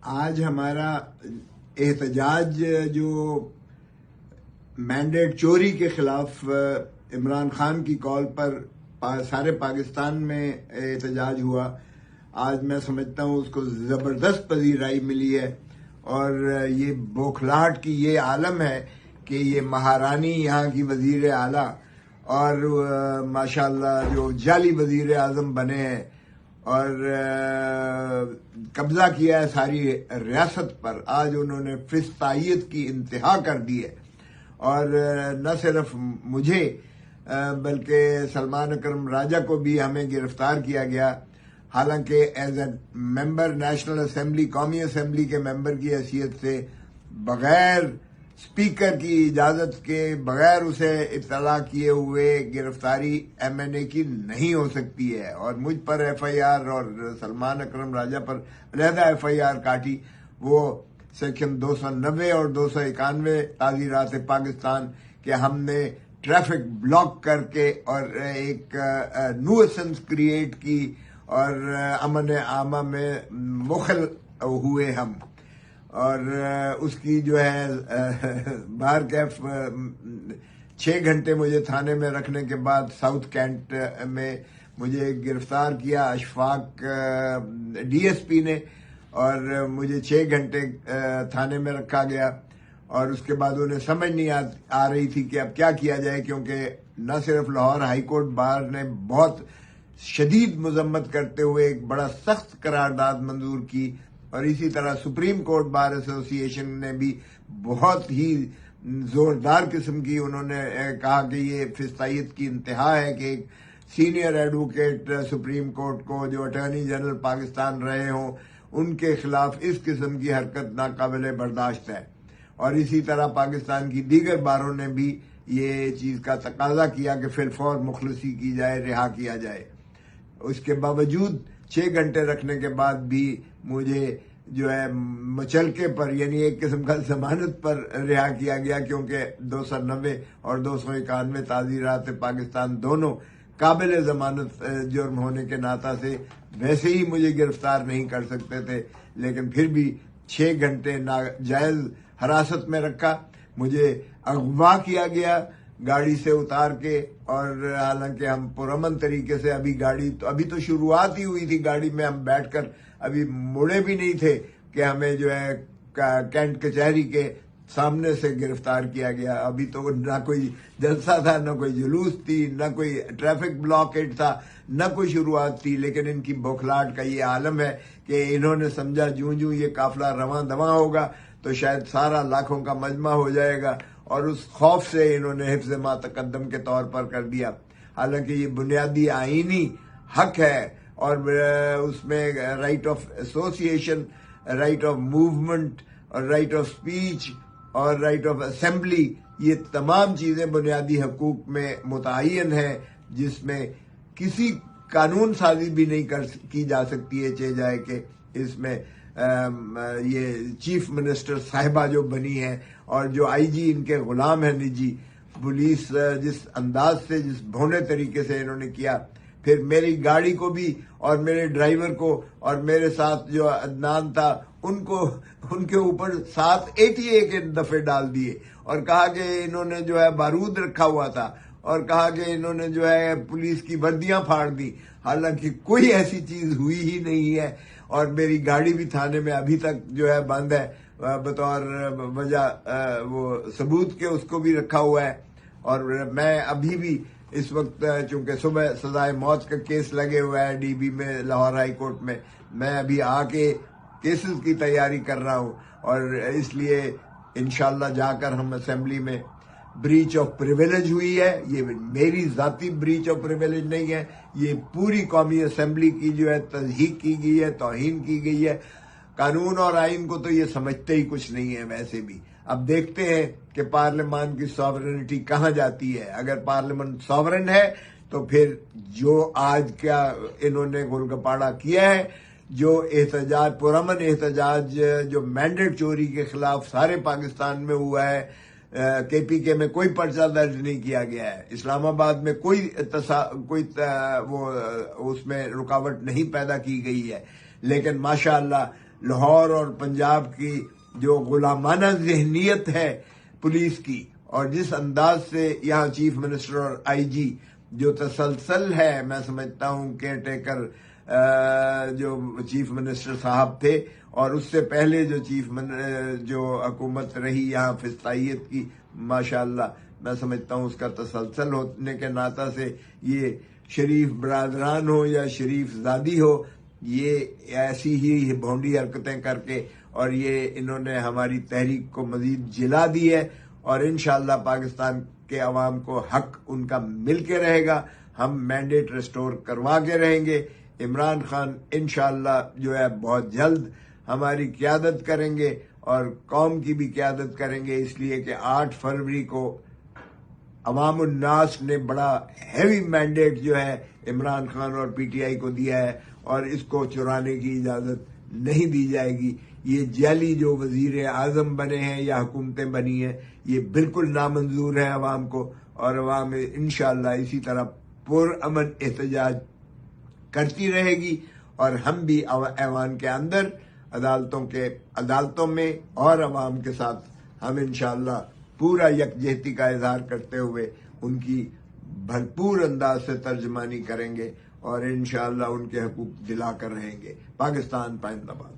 آج ہمارا احتجاج جو مینڈیٹ چوری کے خلاف عمران خان کی کال پر سارے پاکستان میں احتجاج ہوا، آج میں سمجھتا ہوں اس کو زبردست پذیرائی ملی ہے، اور یہ بوکھلاہٹ کی یہ عالم ہے کہ یہ مہارانی یہاں کی وزیر اعلیٰ اور ماشاءاللہ جو جعلی وزیر اعظم بنے ہیں اور قبضہ کیا ہے ساری ریاست پر، آج انہوں نے فسطائیت کی انتہا کر دی ہے۔ اور نہ صرف مجھے بلکہ سلمان اکرم راجہ کو بھی ہمیں گرفتار کیا گیا، حالانکہ as a member national assembly, قومی اسمبلی کے ممبر کی حیثیت سے بغیر اسپیکر کی اجازت کے، بغیر اسے اطلاع کیے ہوئے گرفتاری ایم این اے کی نہیں ہو سکتی ہے، اور مجھ پر ایف آئی آر اور سلمان اکرم راجہ پر علیحدہ ایف آئی آر کاٹی، وہ سیکشن 290 اور 291 تعزیرات پاکستان کہ ہم نے ٹریفک بلاک کر کے اور ایک نوسنس کریٹ کی اور امن عامہ میں مخل ہوئے ہم، اور اس کی جو ہے باہر کیف 6 گھنٹے مجھے تھانے میں رکھنے کے بعد ساؤتھ کینٹ میں مجھے گرفتار کیا اشفاق ڈی ایس پی نے، اور مجھے 6 گھنٹے تھانے میں رکھا گیا، اور اس کے بعد انہیں سمجھ نہیں آ رہی تھی کہ اب کیا کیا جائے، کیونکہ نہ صرف لاہور ہائی کورٹ بار نے بہت شدید مذمت کرتے ہوئے ایک بڑا سخت قرارداد منظور کی، اور اسی طرح سپریم کورٹ بار ایسوسی ایشن نے بھی بہت ہی زوردار قسم کی انہوں نے کہا کہ یہ فسطائیت کی انتہا ہے کہ ایک سینئر ایڈوکیٹ سپریم کورٹ کو جو اٹارنی جنرل پاکستان رہے ہوں ان کے خلاف اس قسم کی حرکت ناقابل برداشت ہے۔ اور اسی طرح پاکستان کی دیگر باروں نے بھی یہ چیز کا تقاضا کیا کہ فی الفور مخلصی کی جائے، رہا کیا جائے۔ اس کے باوجود 6 گھنٹے رکھنے کے بعد بھی مجھے جو ہے مچلکے پر، یعنی ایک قسم کا ضمانت پر رہا کیا گیا، کیونکہ 290 اور 291 تعزیرات پاکستان دونوں قابل ضمانت جرم ہونے کے ناطہ سے ویسے ہی مجھے گرفتار نہیں کر سکتے تھے، لیکن پھر بھی 6 گھنٹے ناجائز حراست میں رکھا، مجھے اغوا کیا گیا گاڑی سے اتار کے، اور حالانکہ ہم پرامن طریقے سے ابھی تو شروعات ہی ہوئی تھی، گاڑی میں ہم بیٹھ کر ابھی مڑے بھی نہیں تھے کہ ہمیں جو ہے کینٹ کچہری کے سامنے سے گرفتار کیا گیا۔ ابھی تو نہ کوئی جلسہ تھا، نہ کوئی جلوس تھی، نہ کوئی ٹریفک بلاکیٹ تھا، نہ کوئی شروعات تھی، لیکن ان کی بوکھلاہٹ کا یہ عالم ہے کہ انہوں نے سمجھا جوں یہ قافلہ رواں دواں ہوگا تو شاید سارا لاکھوں کا مجمع ہو جائے گا، اور اس خوف سے انہوں نے حفظ ما تقدم کے طور پر کر دیا، حالانکہ یہ بنیادی آئینی حق ہے، اور اس میں رائٹ آف ایسوسی ایشن، رائٹ آف موومنٹ اور رائٹ آف اسپیچ اور رائٹ آف اسمبلی، یہ تمام چیزیں بنیادی حقوق میں متعین ہیں، جس میں کسی قانون سازی بھی نہیں کی جا سکتی ہے چاہے کہ اس میں یہ چیف منسٹر صاحبہ جو بنی ہے اور جو آئی جی ان کے غلام ہیں نجی، پولیس جس انداز سے، جس بھونے طریقے سے انہوں نے کیا، پھر میری گاڑی کو بھی اور میرے ڈرائیور کو اور میرے ساتھ جو عدنان تھا ان کے اوپر 780 کے دفعے ڈال دیے، اور کہا کہ انہوں نے جو ہے بارود رکھا ہوا تھا، اور کہا کہ انہوں نے جو ہے پولیس کی وردیاں پھاڑ دی، حالانکہ کوئی ایسی چیز ہوئی ہی نہیں ہے، اور میری گاڑی بھی تھانے میں ابھی تک جو ہے بند ہے بطور وجہ وہ ثبوت کے، اس کو بھی رکھا ہوا ہے۔ اور میں ابھی بھی اس وقت چونکہ صبح سزائے موت کا کیس لگے ہوا ہے ڈی بی میں، لاہور ہائی کورٹ میں ابھی آ کے کیسز کی تیاری کر رہا ہوں، اور اس لیے انشاءاللہ جا کر ہم اسمبلی میں بریچ آف پریویلیج ہوئی ہے، یہ میری ذاتی بریچ آف پریویلیج نہیں ہے، یہ پوری قومی اسمبلی کی جو ہے تضحیق کی گئی ہے، توہین کی گئی ہے، قانون اور آئین کو تو یہ سمجھتے ہی کچھ نہیں ہے ویسے بھی۔ اب دیکھتے ہیں کہ پارلیمان کی ساورنٹی کہاں جاتی ہے، اگر پارلیمنٹ ساورن ہے تو پھر جو آج کیا انہوں نے گولگپاڑا کیا ہے، جو احتجاج، پرامن احتجاج جو مینڈیٹ چوری کے خلاف سارے پاکستان میں ہوا ہے، کے پی کے میں کوئی پرچہ درج نہیں کیا گیا ہے، اسلام آباد میں کوئی اس میں رکاوٹ نہیں پیدا کی گئی ہے، لیکن ماشاءاللہ لاہور اور پنجاب کی جو غلامانہ ذہنیت ہے پولیس کی، اور جس انداز سے یہاں چیف منسٹر اور آئی جی جو تسلسل ہے، میں سمجھتا ہوں کیئر ٹیکر جو چیف منسٹر صاحب تھے اور اس سے پہلے جو حکومت رہی یہاں فسطائیت کی، ماشاءاللہ میں سمجھتا ہوں اس کا تسلسل ہونے کے ناطہ سے یہ شریف برادران ہو یا شریف زادی ہو، یہ ایسی ہی بھونڈی حرکتیں کر کے اور یہ انہوں نے ہماری تحریک کو مزید جلا دی ہے، اور انشاءاللہ پاکستان کے عوام کو حق ان کا مل کے رہے گا، ہم مینڈیٹ ریسٹور کروا کے رہیں گے۔ عمران خان انشاءاللہ جو ہے بہت جلد ہماری قیادت کریں گے اور قوم کی بھی قیادت کریں گے، اس لیے کہ 8 فروری کو عوام الناس نے بڑا ہیوی مینڈیٹ جو ہے عمران خان اور پی ٹی آئی کو دیا ہے، اور اس کو چرانے کی اجازت نہیں دی جائے گی۔ یہ جعلی جو وزیر اعظم بنے ہیں یا حکومتیں بنی ہیں، یہ بالکل نامنظور ہے عوام کو، اور عوام انشاءاللہ اسی طرح پرامن احتجاج کرتی رہے گی، اور ہم بھی ایوان کے اندر عدالتوں میں اور عوام کے ساتھ ہم انشاءاللہ پورا یکجہتی کا اظہار کرتے ہوئے ان کی بھرپور انداز سے ترجمانی کریں گے اور انشاءاللہ ان کے حقوق دلا کر رہیں گے۔ پاکستان پائندہ باد۔